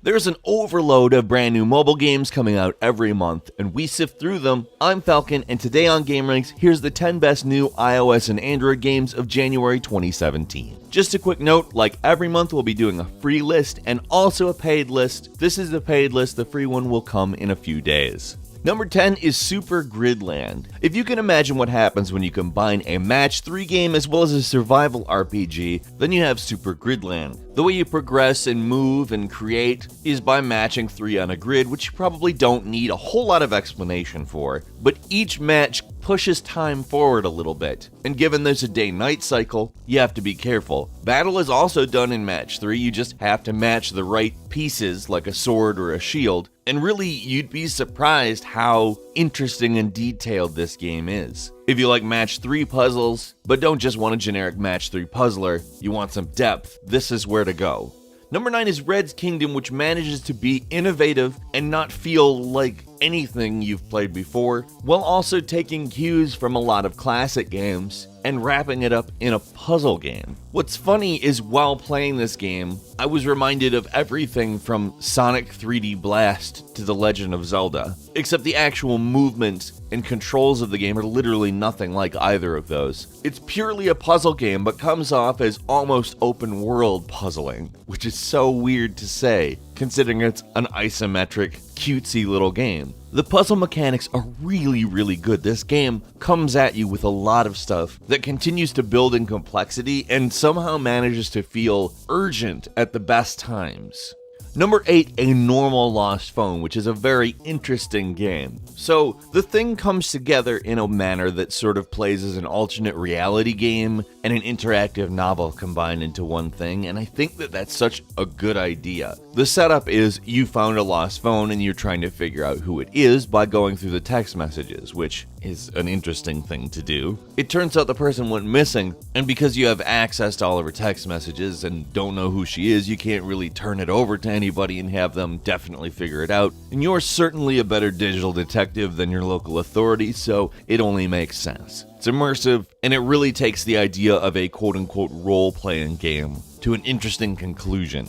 There's an overload of brand new mobile games coming out every month, and we sift through them. I'm Falcon, and today on gameranx, here's the 10 best new iOS and Android games of January 2017. Just a quick note, like every month we'll be doing a free list and also a paid list. This is the paid list, the free one will come in a few days. Number 10 is Super Gridland. If you can imagine what happens when you combine a match 3 game as well as a survival RPG, then you have Super Gridland. The way you progress and move and create is by matching 3 on a grid, which you probably don't need a whole lot of explanation for, but each match pushes time forward a little bit, and given there's a day-night cycle, you have to be careful. Battle is also done in match 3, you just have to match the right pieces like a sword or a shield, and really you'd be surprised how interesting and detailed this game is. If you like match 3 puzzles, but don't just want a generic match 3 puzzler, you want some depth, this is where to go. Number 9 is Red's Kingdom, which manages to be innovative and not feel like anything you've played before, while also taking cues from a lot of classic games and wrapping it up in a puzzle game. What's funny is while playing this game, I was reminded of everything from Sonic 3D Blast to The Legend of Zelda, except the actual movement and controls of the game are literally nothing like either of those. It's purely a puzzle game, but comes off as almost open world puzzling, which is so weird to say, considering it's an isometric, cutesy little game. The puzzle mechanics are really good. This game comes at you with a lot of stuff that continues to build in complexity and somehow manages to feel urgent at the best times. Number 8, A Normal Lost Phone, which is a very interesting game. So, the thing comes together in a manner that sort of plays as an alternate reality game and an interactive novel combined into one thing, and I think that that's such a good idea. The setup is you found a lost phone and you're trying to figure out who it is by going through the text messages, which is an interesting thing to do. It turns out the person went missing, and because you have access to all of her text messages and don't know who she is, you can't really turn it over to anybody and have them definitely figure it out. And you're certainly a better digital detective than your local authorities, so it only makes sense. It's immersive, and it really takes the idea of a quote-unquote role-playing game to an interesting conclusion.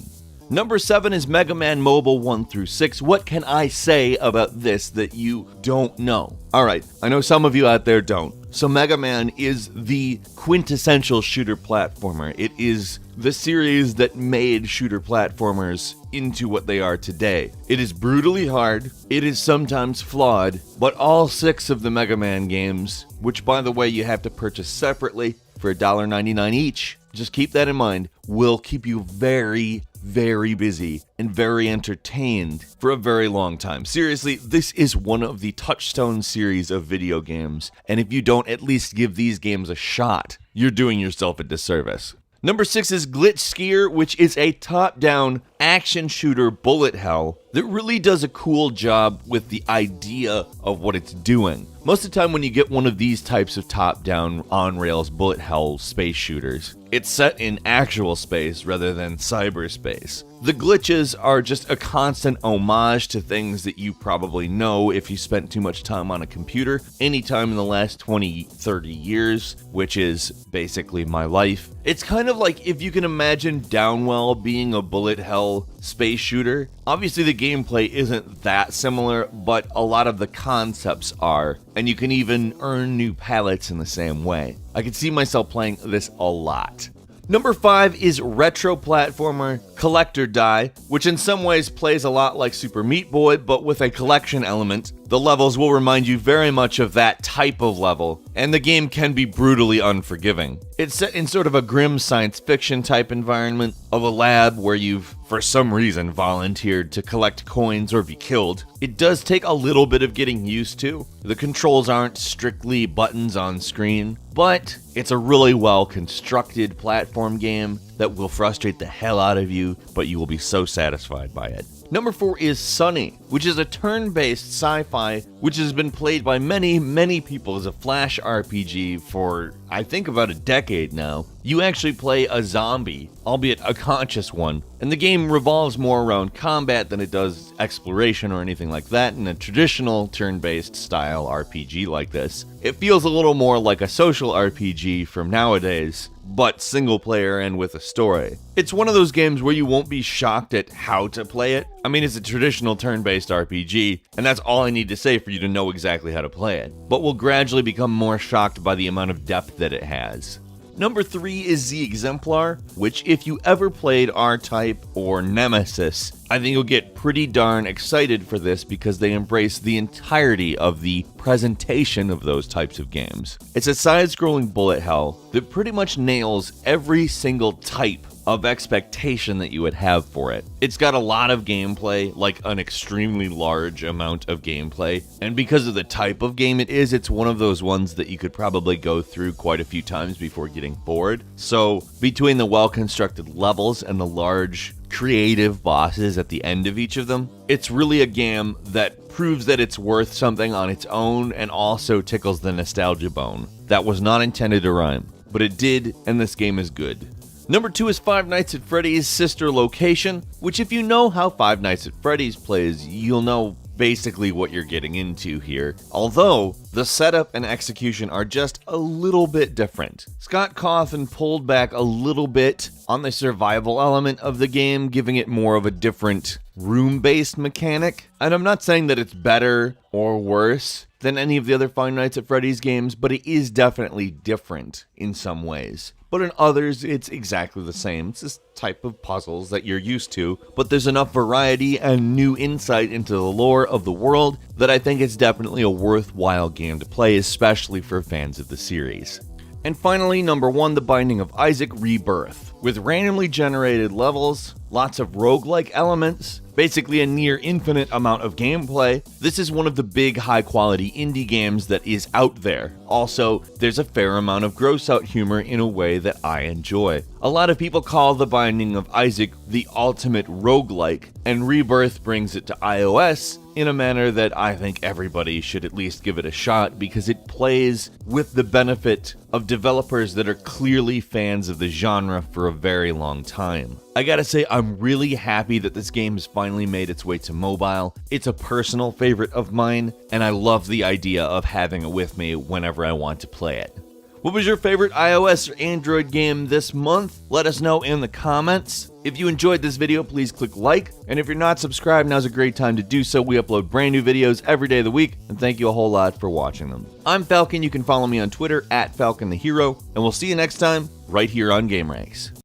Number 7 is Megaman Mobile 1 through 6. What can I say about this that you don't know? Alright, I know some of you out there don't. So Mega Man is the quintessential shooter platformer. It is the series that made shooter platformers into what they are today. It is brutally hard, it is sometimes flawed, but all 6 of the Mega Man games, which by the way you have to purchase separately for $1.99 each, just keep that in mind, will keep you very busy and very entertained for a very long time. Seriously, this is one of the touchstone series of video games, and if you don't at least give these games a shot, you're doing yourself a disservice. Number 6 is Glitchskier, which is a top-down action shooter bullet hell that really does a cool job with the idea of what it's doing. Most of the time when you get one of these types of top-down on-rails bullet hell space shooters, it's set in actual space rather than cyberspace. The glitches are just a constant homage to things that you probably know if you spent too much time on a computer anytime in the last 20-30 years, which is basically my life. It's kind of like if you can imagine Downwell being a bullet hell space shooter. Obviously the gameplay isn't that similar, but a lot of the concepts are, and you can even earn new palettes in the same way. I could see myself playing this a lot. Number 5 is retro platformer Collector Die, which in some ways plays a lot like Super Meat Boy, but with a collection element. The levels will remind you very much of that type of level, and the game can be brutally unforgiving. It's set in sort of a grim science fiction type environment of a lab where you've, for some reason, volunteered to collect coins or be killed. It does take a little bit of getting used to. The controls aren't strictly buttons on screen, but it's a really well constructed platform game that will frustrate the hell out of you, but you will be so satisfied by it. Number 4 is Sonny, which is a turn-based sci-fi which has been played by many people as a flash RPG for, I think, about a decade now. You actually play a zombie, albeit a conscious one, and the game revolves more around combat than it does exploration or anything like that in a traditional turn-based style RPG like this. It feels a little more like a social RPG from nowadays but single player and with a story. It's one of those games where you won't be shocked at how to play it. I mean, it's a traditional turn-based RPG, and that's all I need to say for you to know exactly how to play it, but will gradually become more shocked by the amount of depth that it has. Number 3 is Z-Exemplar, which if you ever played R-Type or Nemesis, I think you'll get pretty darn excited for this because they embrace the entirety of the presentation of those types of games. It's a side-scrolling bullet hell that pretty much nails every single type of expectation that you would have for it. It's got a lot of gameplay, like an extremely large amount of gameplay, and because of the type of game it is, it's one of those ones that you could probably go through quite a few times before getting bored. So between the well-constructed levels and the large creative bosses at the end of each of them, it's really a game that proves that it's worth something on its own and also tickles the nostalgia bone. That was not intended to rhyme, but it did, and this game is good. Number 2 is Five Nights at Freddy's sister location, which if you know how Five Nights at Freddy's plays, you'll know basically what you're getting into here. Although, the setup and execution are just a little bit different. Scott Cawthon pulled back a little bit on the survival element of the game, giving it more of a different room-based mechanic. And I'm not saying that it's better or worse than any of the other Five Nights at Freddy's games, but it is definitely different in some ways. But in others, it's exactly the same. It's this type of puzzles that you're used to, but there's enough variety and new insight into the lore of the world that I think it's definitely a worthwhile game to play, especially for fans of the series. And finally, number 1, The Binding of Isaac Rebirth. With randomly generated levels, lots of roguelike elements, basically a near infinite amount of gameplay, this is one of the big high-quality indie games that is out there. Also, there's a fair amount of gross-out humor in a way that I enjoy. A lot of people call The Binding of Isaac the ultimate roguelike, and Rebirth brings it to iOS in a manner that I think everybody should at least give it a shot because it plays with the benefit of developers that are clearly fans of the genre for a very long time. I gotta say, I'm really happy that this game has finally made its way to mobile. It's a personal favorite of mine, and I love the idea of having it with me whenever I want to play it. What was your favorite iOS or Android game this month? Let us know in the comments. If you enjoyed this video, please click like, and if you're not subscribed, now's a great time to do so. We upload brand new videos every day of the week, and thank you a whole lot for watching them. I'm Falcon. You can follow me on Twitter @FalconTheHero, and we'll see you next time right here on gameranx.